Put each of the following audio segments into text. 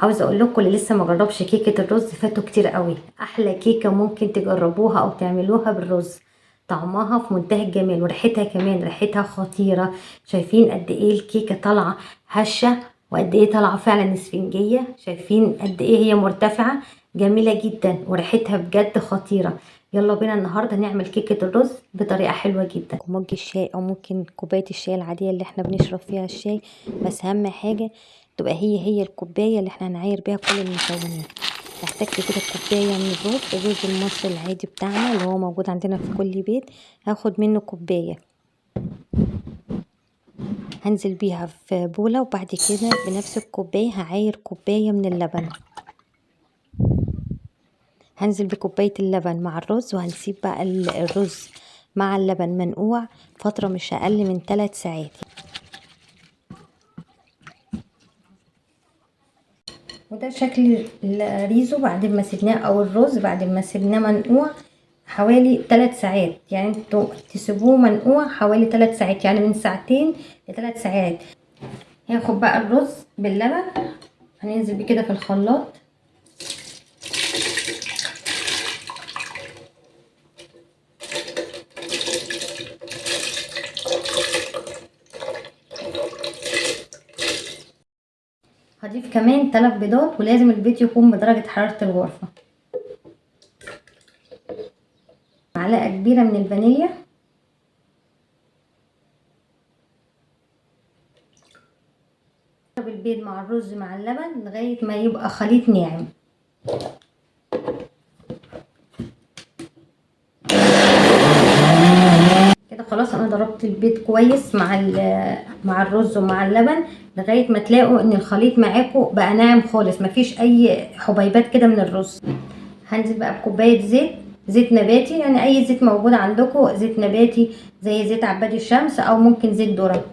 عاوزه اقول لكم اللي لسه ما جربش كيكه الرز فاتوا كتير قوي. احلى كيكه ممكن تجربوها او تعملوها بالرز. طعمها في منتهى الجمال وريحتها كمان ريحتها خطيره. شايفين قد ايه الكيكه طالعه هشه وقد ايه طالعه فعلا اسفنجيه. شايفين قد ايه هي مرتفعه. جميله جدا وريحتها بجد خطيره. يلا بينا النهارده نعمل كيكه الرز بطريقه حلوه جدا. مج الشاي او ممكن كوبايه الشاي العاديه اللي احنا بنشرب فيها الشاي، بس اهم حاجه تبقى هي الكوبايه اللي احنا هنعاير بيها كل المكونات. احتاجت كده كوبايه من الرز المصري العادي بتاعنا اللي هو موجود عندنا في كل بيت. هاخد منه كوبايه، هنزل بيها في بوله، وبعد كده بنفس الكوبايه هعاير كوبايه من اللبن. هنزل بكوبايه اللبن مع الرز، وهنسيب بقى الرز مع اللبن منقوع فتره مش اقل من 3 ساعات. وده شكل الريزو بعد ما سيبناه، او الرز بعد ما سيبناه منقوع حوالي 3 ساعات. يعني انتوا تسيبوه منقوع حوالي 3 ساعات، يعني من ساعتين ل3 ساعات. هاخد بقى الرز باللبن، هننزل بيه كده في الخلاط. هضيف كمان 3 بيضات، ولازم البيض يكون بدرجة حرارة الغرفة. معلقة كبيرة من الفانيليا، البيض مع الرز مع اللبن لغاية ما يبقى خليط ناعم. كده خلاص انا ضربت البيض كويس مع الرز ومع اللبن لغايه ما تلاقوا ان الخليط معاكم بقى ناعم خالص، مفيش اي حبيبات كده من الرز. هنزل بقى بكوبايه زيت نباتي، يعني اي زيت موجود عندكم، زيت نباتي زي زيت عباد الشمس او ممكن زيت ذره.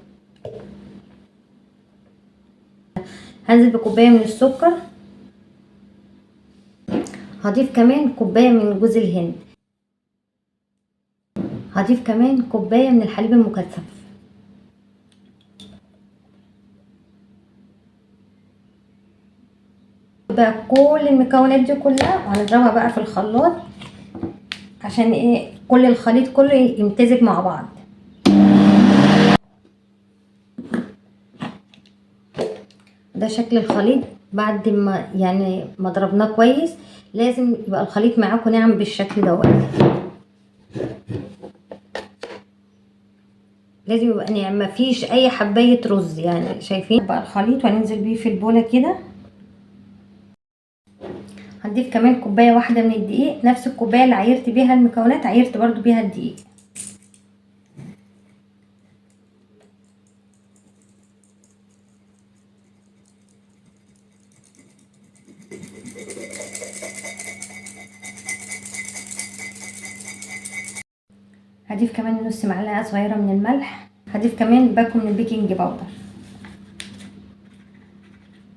هنزل بكوبايه من السكر، هضيف كمان كوبايه من جوز الهند، هضيف كمان كوبايه من الحليب المكثف. بقى كل المكونات دي كلها وهنضربها بقى في الخلاط عشان ايه كل الخليط كله يمتزج مع بعض. ده شكل الخليط بعد ما يعني ما ضربناه كويس. لازم يبقى الخليط معاكم ناعم بالشكل دوت، لازم يبقى ناعم مفيش اي حبايه رز. يعني شايفين بقى الخليط، وهننزل بيه في البوله كده. هنضيف كمان كوبايه واحده من الدقيق، نفس الكوبايه اللي عايرت بيها المكونات عايرت برضو بيها الدقيق. هضيف كمان نص معلقه صغيره من الملح، هضيف كمان باكو من البيكنج باودر.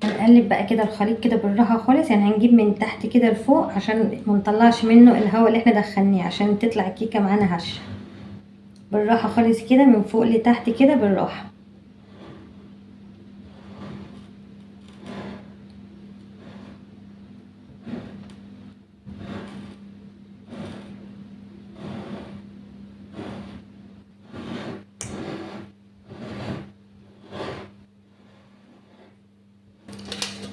هنقلب بقى كده الخليط كده بالراحه خالص، يعني هنجيب من تحت كده لفوق عشان ما نطلعش منه الهواء اللي احنا دخلناه، عشان تطلع الكيكه معانا هشه. بالراحه خالص كده من فوق لتحت كده بالراحه.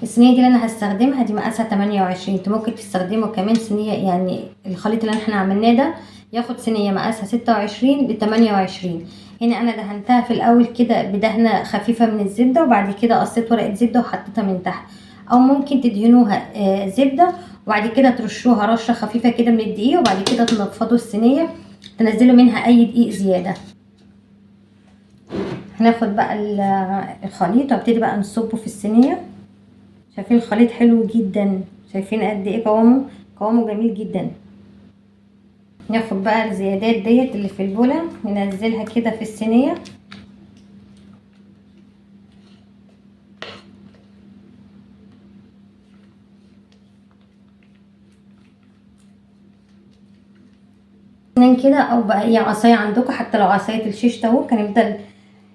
الصينيه دي اللي انا هستخدمها دي مقاسها 28. انتوا ممكن تستخدموا كمان صينيه، يعني الخليط اللي احنا عملناه ده ياخد صينيه مقاسها 26 ل 28. هنا انا دهنتها في الاول كده بدهنه خفيفه من الزبده، وبعد كده قصيت ورقه زبده وحطيتها من تحت. او ممكن تدهنوها زبده وبعد كده ترشوها رشه خفيفه كده من الدقيق، وبعد كده تنفضوا الصينيه تنزلوا منها اي دقيق زياده. هناخد بقى الخليط وابتدي بقى نصبه في الصينيه. شايفين الخليط حلو جدا، شايفين قد ايه قوامه جميل جدا. ناخد بقى الزيادات ديت اللي في البوله ننزلها كده في الصينيه. كده او بقى اي عصايه عندكم، حتى لو عصايه الشيش طاووق هنفضل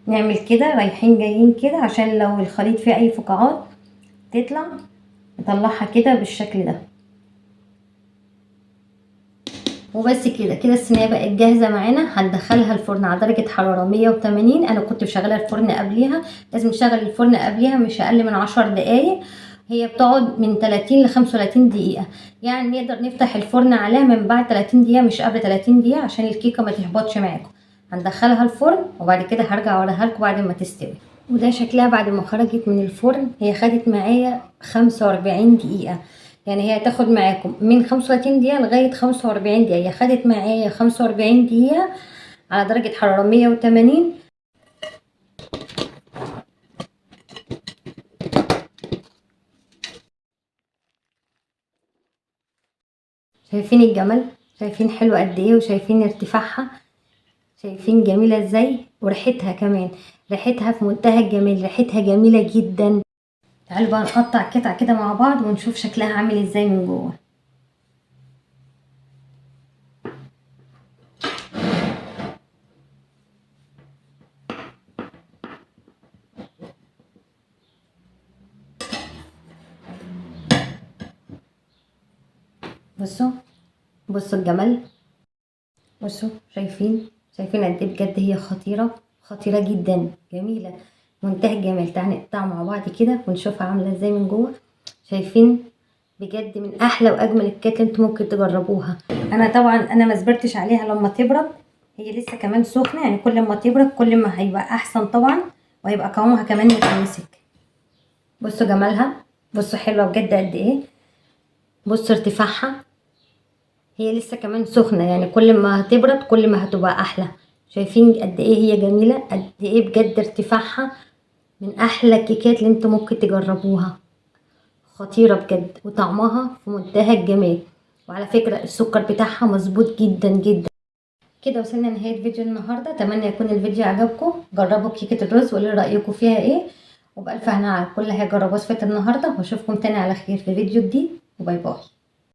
نعمل كده رايحين جايين كده عشان لو الخليط فيه اي فقاعات تطلع. نطلعها كده بالشكل ده. وبس كده الصينيه بقت جاهزه معانا. هندخلها الفرن على درجه حراره 180. انا كنت مشغله الفرن قبليها، لازم نشغل الفرن قبليها مش اقل من 10 دقايق. هي بتقعد من 30 ل 35 دقيقه، يعني نقدر نفتح الفرن عليها من بعد 30 دقيقه مش قبل 30 دقيقه عشان الكيكه ما تهبطش معاكم. هندخلها الفرن وبعد كده هرجع اوريها لكم بعد ما تستوي. وده شكلها بعد ما خرجت من الفرن. هي خدت معايا 45 دقيقه، يعني هي هتاخد معاكم من 35 دقيقة لغاية 45 دقيقة. هي خدت معايا 45 دقيقة على درجة حرارة 180. شايفين الجمال؟ شايفين حلوة قد ايه؟ وشايفين ارتفاعها؟ شايفين جميلة ازاي؟ وريحتها كمان، ريحتها في منتهى الجمال، ريحتها جميلة جدا. تعالوا بقى نقطع قطع كده مع بعض ونشوف شكلها عامل ازاي من جوه. بصوا بصوا الجمال، بصوا شايفين قد ايه بجد. هي خطيرة خطيرة جدا، جميلة منتهى الجمال. تعالوا نقطع مع بعض كده ونشوفها عاملة ازاي من جوه. شايفين بجد من احلى واجمل الكيكات اللي انتم ممكن تجربوها. انا طبعا ما صبرتش عليها لما تبرد، هي لسه كمان سخنة، يعني كل ما تبرد كل ما هيبقى احسن طبعا، وهيبقى قوامها كمان متماسك. بصوا جمالها، بصوا حلوة بجد قد ايه. بصوا ارتفاعها، هي لسه كمان سخنة، يعني كل ما هتبرد كل ما هتبقى احلى. شايفين قد ايه هي جميلة، قد ايه بجد ارتفاعها من احلى الكيكات اللي انتم ممكن تجربوها. خطيرة بجد، وطعمها في منتهى الجمال. وعلى فكرة السكر بتاعها مظبوط جدا جدا. كده وصلنا لنهاية فيديو النهاردة. اتمنى يكون الفيديو عجبكم. جربوا كيكة الرز وقولوا رأيكم فيها ايه. وبألف هنا على كل هيجرب وصفة النهاردة، واشوفكم تاني على خير في فيديو جديد، وباي باي.